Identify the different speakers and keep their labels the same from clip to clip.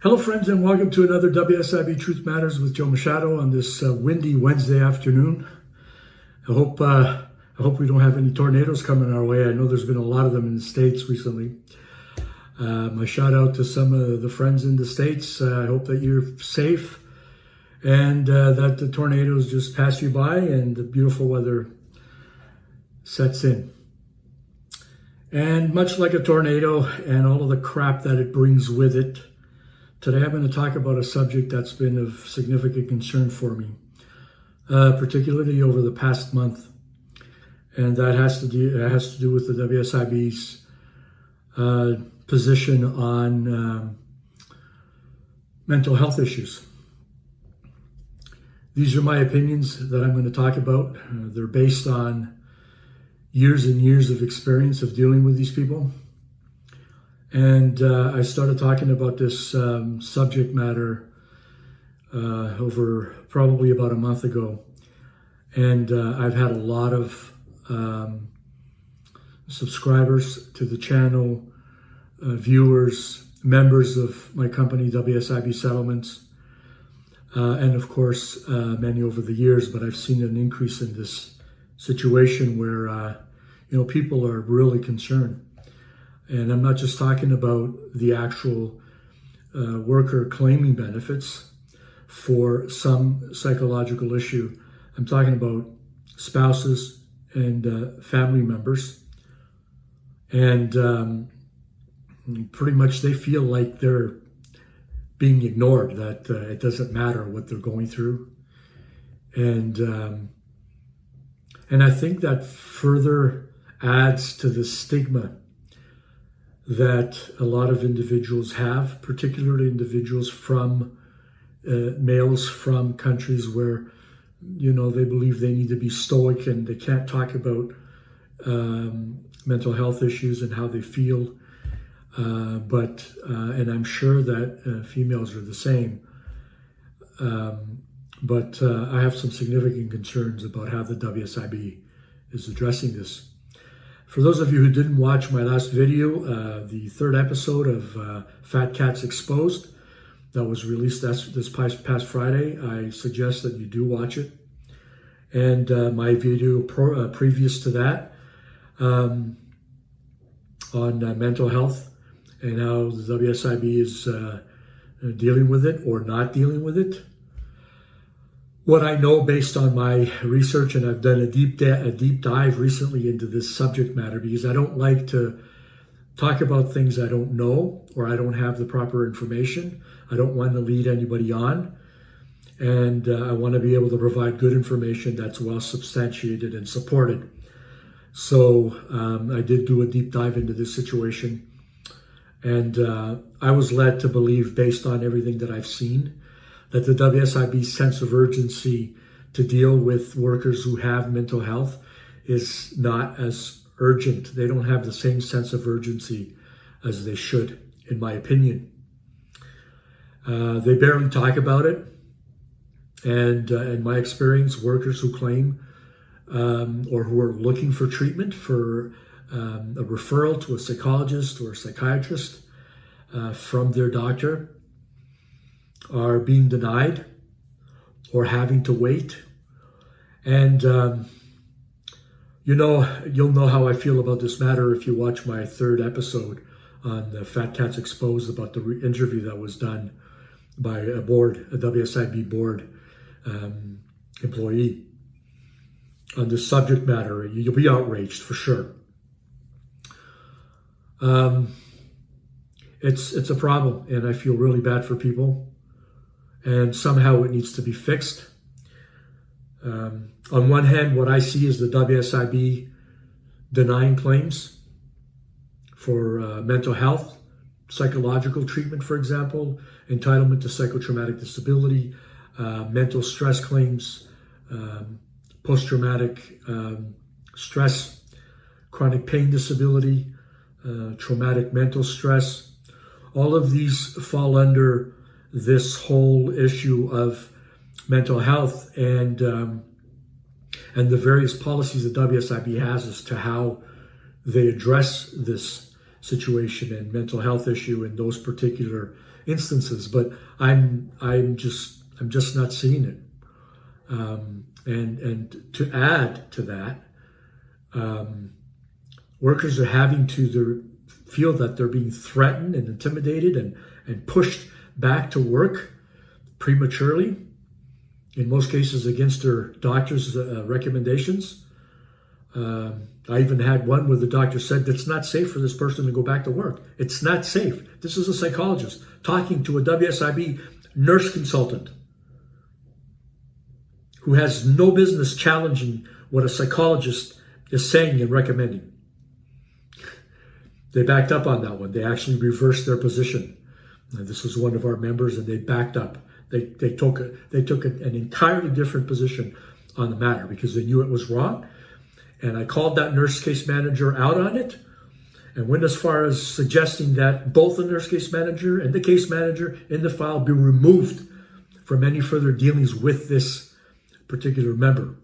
Speaker 1: Hello friends, and welcome to another WSIB Truth Matters with Joe Machado on this windy Wednesday afternoon. I hope we don't have any tornadoes coming our way. I know there's been a lot of them in the States recently. My shout out to some of the friends in the States. I hope that you're safe and that the tornadoes just pass you by and the beautiful weather sets in. And much like a tornado and all of the crap that it brings with it, today I'm going to talk about a subject that's been of significant concern for me, particularly over the past month. And that has to do with the WSIB's position on mental health issues. These are my opinions that I'm going to talk about. They're based on years and years of experience of dealing with these people. And I started talking about this subject matter over probably about a month ago. And I've had a lot of subscribers to the channel, viewers, members of my company, WSIB Settlements, and of course, many over the years. But I've seen an increase in this situation where, people are really concerned. And I'm not just talking about the actual worker claiming benefits for some psychological issue. I'm talking about spouses and family members. And pretty much they feel like they're being ignored, that it doesn't matter what they're going through. And I think that further adds to the stigma that a lot of individuals have, particularly individuals from males from countries where, they believe they need to be stoic and they can't talk about mental health issues and how they feel. And I'm sure that females are the same. But I have some significant concerns about how the WSIB is addressing this. For those of you who didn't watch my last video, the third episode of Fat Cats Exposed, that was released this past Friday, I suggest that you do watch it. And my video previous to that on mental health and how the WSIB is dealing with it or not dealing with it. What I know based on my research, and I've done a deep dive recently into this subject matter because I don't like to talk about things I don't know or I don't have the proper information. I don't want to lead anybody on. And I want to be able to provide good information that's well substantiated and supported. So I did do a deep dive into this situation. And I was led to believe, based on everything that I've seen, that the WSIB's sense of urgency to deal with workers who have mental health is not as urgent. They don't have the same sense of urgency as they should, in my opinion. They barely talk about it. And in my experience, workers who claim or who are looking for treatment for a referral to a psychologist or a psychiatrist from their doctor are being denied or having to wait. And, you'll know how I feel about this matter if you watch my third episode on the Fat Cats Exposed about the interview that was done by a WSIB board employee on this subject matter. You'll be outraged for sure. It's a problem, and I feel really bad for people. And somehow it needs to be fixed. On one hand, what I see is the WSIB denying claims for mental health, psychological treatment, for example, entitlement to psychotraumatic disability, mental stress claims, post-traumatic stress, chronic pain disability, traumatic mental stress. All of these fall under this whole issue of mental health and the various policies that WSIB has as to how they address this situation and mental health issue in those particular instances, but I'm just not seeing it. And to add to that, workers are having to feel that they're being threatened and intimidated and pushed back to work prematurely, in most cases against their doctor's recommendations. I even had one where the doctor said it's not safe for this person to go back to work. It's not safe. This is a psychologist talking to a WSIB nurse consultant who has no business challenging what a psychologist is saying and recommending. They backed up on that one. They actually reversed their position. And this was one of our members, and they backed up. They took an entirely different position on the matter because they knew it was wrong. And I called that nurse case manager out on it and went as far as suggesting that both the nurse case manager and the case manager in the file be removed from any further dealings with this particular member.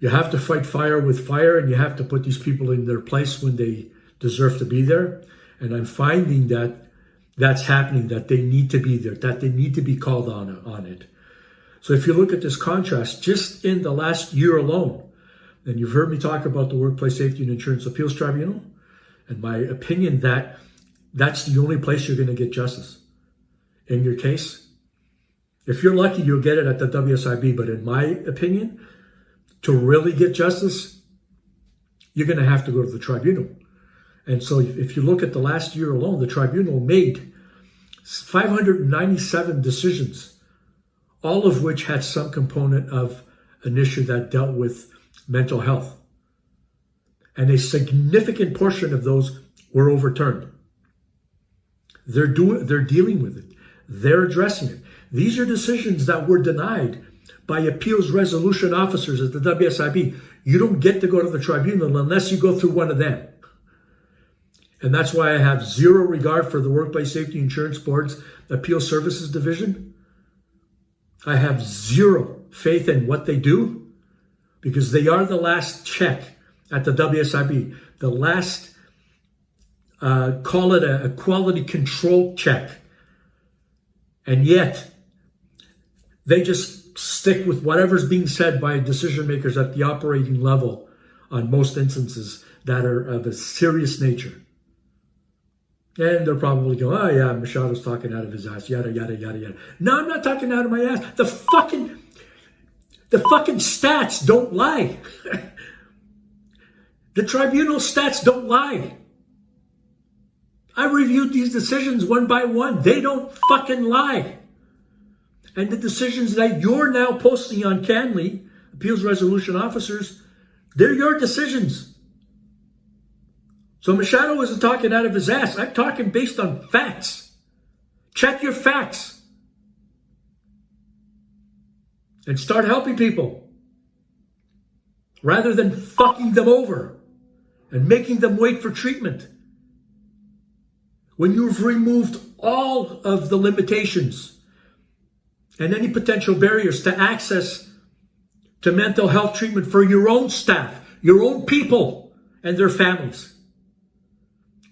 Speaker 1: You have to fight fire with fire, and you have to put these people in their place when they deserve to be there. And I'm finding that that's happening, that they need to be there, that they need to be called on it. So if you look at this contrast, just in the last year alone, and you've heard me talk about the Workplace Safety and Insurance Appeals Tribunal, and my opinion that that's the only place you're going to get justice in your case. If you're lucky, you'll get it at the WSIB, but in my opinion, to really get justice, you're going to have to go to the tribunal. And so if you look at the last year alone, the tribunal made 597 decisions, all of which had some component of an issue that dealt with mental health. And a significant portion of those were overturned. They're dealing with it. They're addressing it. These are decisions that were denied by appeals resolution officers at the WSIB. You don't get to go to the tribunal unless you go through one of them. And that's why I have zero regard for the Workplace Safety Insurance Board's Appeal Services Division. I have zero faith in what they do because they are the last check at the WSIB, the last, call it a quality control check. And yet, they just stick with whatever's being said by decision makers at the operating level on most instances that are of a serious nature. And they're probably going, oh yeah, Machado's talking out of his ass, yada, yada, yada, yada. No, I'm not talking out of my ass. The fucking stats don't lie. The tribunal stats don't lie. I reviewed these decisions one by one. They don't fucking lie. And the decisions that you're now posting on CANLI, Appeals Resolution Officers, they're your decisions. So Machado isn't talking out of his ass. I'm talking based on facts. Check your facts. And start helping people. Rather than fucking them over and making them wait for treatment. When you've removed all of the limitations and any potential barriers to access to mental health treatment for your own staff, your own people and their families.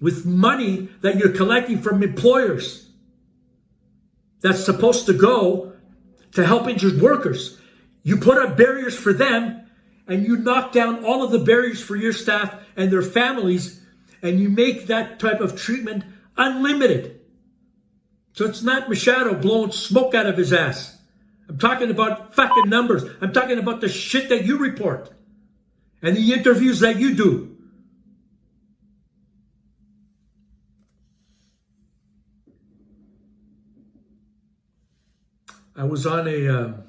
Speaker 1: With money that you're collecting from employers that's supposed to go to help injured workers. You put up barriers for them and you knock down all of the barriers for your staff and their families, and you make that type of treatment unlimited. So it's not Machado blowing smoke out of his ass. I'm talking about fucking numbers. I'm talking about the shit that you report and the interviews that you do. I was on a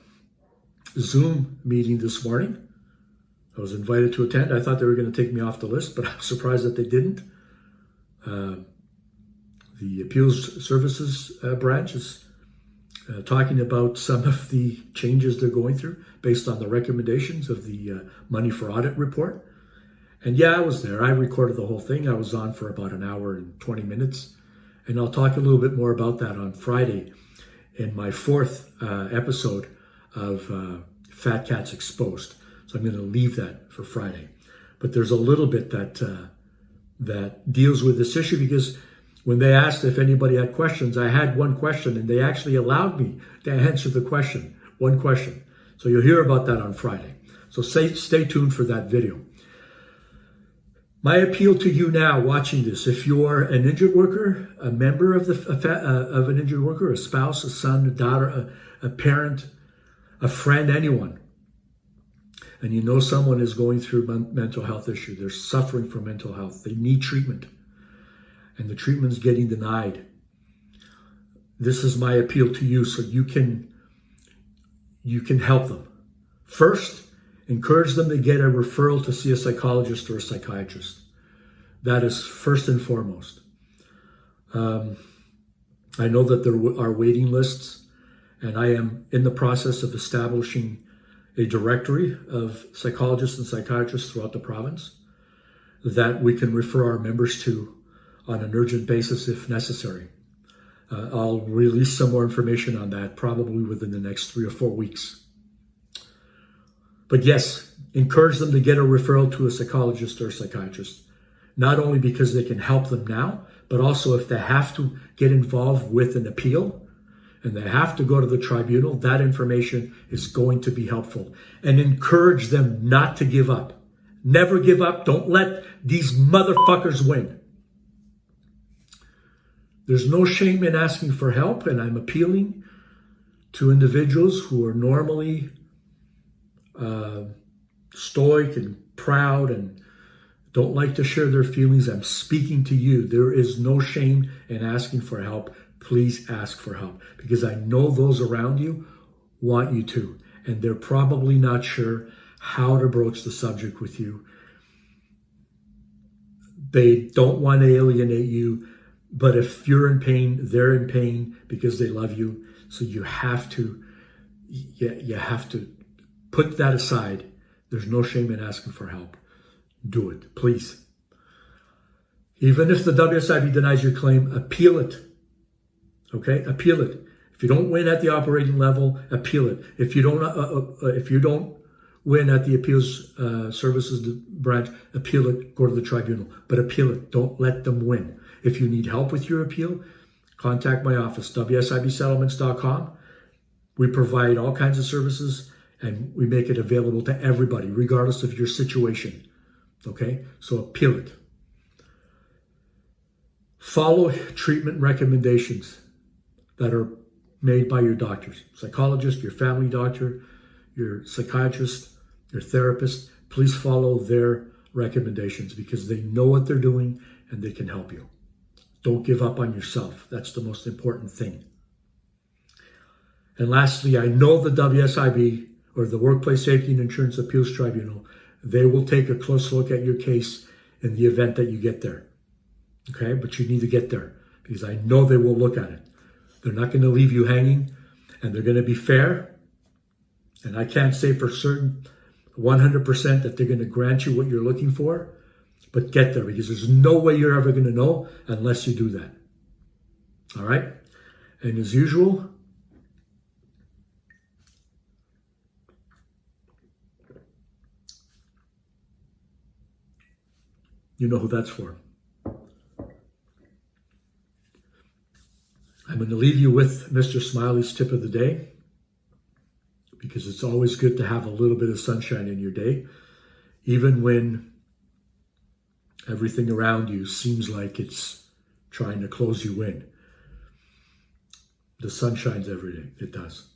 Speaker 1: Zoom meeting this morning. I was invited to attend. I thought they were going to take me off the list, but I'm surprised that they didn't. The Appeals Services branch is talking about some of the changes they're going through based on the recommendations of the Money for Audit report. And yeah, I was there. I recorded the whole thing. I was on for about an hour and 20 minutes. And I'll talk a little bit more about that on Friday in my fourth episode of Fat Cats Exposed. So I'm going to leave that for Friday. But there's a little bit that that deals with this issue, because when they asked if anybody had questions, I had one question and they actually allowed me to answer the question, one question. So you'll hear about that on Friday. So stay tuned for that video. My appeal to you now watching this, if you're an injured worker, a member of an injured worker, a spouse, a son, a daughter, a parent, a friend, anyone, and you know someone is going through mental health issue, they're suffering from mental health, they need treatment, and the treatment's getting denied, this is my appeal to you so you can help them. First, encourage them to get a referral to see a psychologist or a psychiatrist. That is first and foremost. I know that there are waiting lists, and I am in the process of establishing a directory of psychologists and psychiatrists throughout the province that we can refer our members to on an urgent basis if necessary. I'll release some more information on that probably within the next 3 or 4 weeks. But yes, encourage them to get a referral to a psychologist or a psychiatrist, not only because they can help them now, but also if they have to get involved with an appeal and they have to go to the tribunal, that information is going to be helpful. And encourage them not to give up. Never give up. Don't let these motherfuckers win. There's no shame in asking for help, and I'm appealing to individuals who are normally stoic and proud and don't like to share their feelings. I'm speaking to you. There is no shame in asking for help. Please ask for help, because I know those around you want you to, and they're probably not sure how to broach the subject with you. They don't want to alienate you, but if you're in pain, they're in pain because they love you. So you have to put that aside. There's no shame in asking for help. Do it, please. Even if the WSIB denies your claim, appeal it. Okay, appeal it. If you don't win at the operating level, appeal it. If you don't win at the appeals services branch, appeal it. Go to the tribunal, but appeal it. Don't let them win. If you need help with your appeal, contact my office, WSIBsettlements.com. We provide all kinds of services, and we make it available to everybody, regardless of your situation. Okay, so appeal it. Follow treatment recommendations that are made by your doctors, psychologist, your family doctor, your psychiatrist, your therapist. Please follow their recommendations because they know what they're doing and they can help you. Don't give up on yourself. That's the most important thing. And lastly, I know the WSIB, or the Workplace Safety and Insurance Appeals Tribunal, they will take a close look at your case in the event that you get there. Okay, but you need to get there because I know they will look at it. They're not going to leave you hanging, and they're going to be fair. And I can't say for certain 100% that they're going to grant you what you're looking for, but get there because there's no way you're ever going to know unless you do that. All right? And as usual, you know who that's for. I'm going to leave you with Mr. Smiley's tip of the day because it's always good to have a little bit of sunshine in your day, even when everything around you seems like it's trying to close you in. The sun shines every day. It does.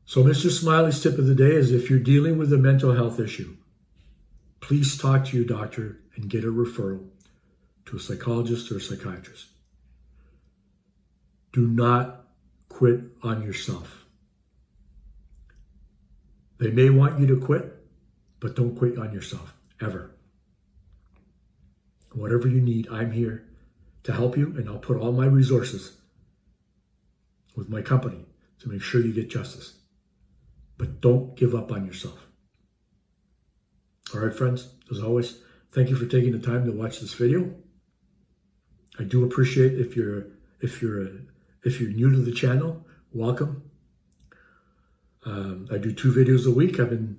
Speaker 1: So Mr. Smiley's tip of the day is if you're dealing with a mental health issue, please talk to your doctor and get a referral to a psychologist or a psychiatrist. Do not quit on yourself. They may want you to quit, but don't quit on yourself, ever. Whatever you need, I'm here to help you, and I'll put all my resources with my company to make sure you get justice. But don't give up on yourself. All right, friends, as always, thank you for taking the time to watch this video. I do appreciate if you're new to the channel, welcome. I do 2 videos a week. I've been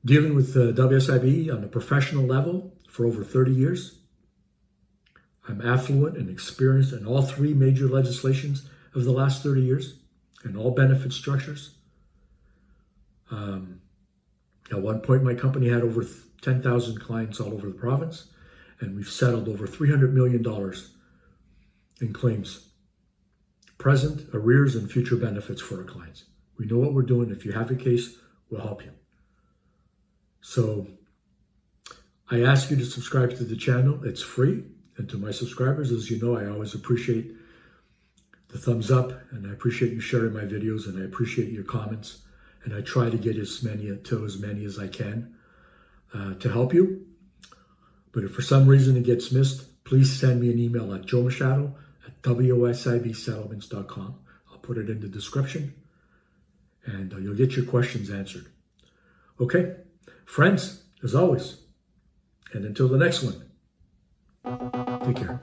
Speaker 1: dealing with WSIB on a professional level for over 30 years. I'm affluent and experienced in all three major legislations of the last 30 years and all benefit structures. At one point, my company had over 10,000 clients all over the province, and we've settled over $300 million in claims, present, arrears, and future benefits for our clients. We know what we're doing. If you have a case, we'll help you. So I ask you to subscribe to the channel. It's free. And to my subscribers, as you know, I always appreciate the thumbs up, and I appreciate you sharing my videos, and I appreciate your comments. And I try to get as many as I can to help you. But if for some reason it gets missed, please send me an email at joemachado@WSIBsettlements.com. I'll put it in the description, and you'll get your questions answered. Okay, friends, as always, and until the next one, take care.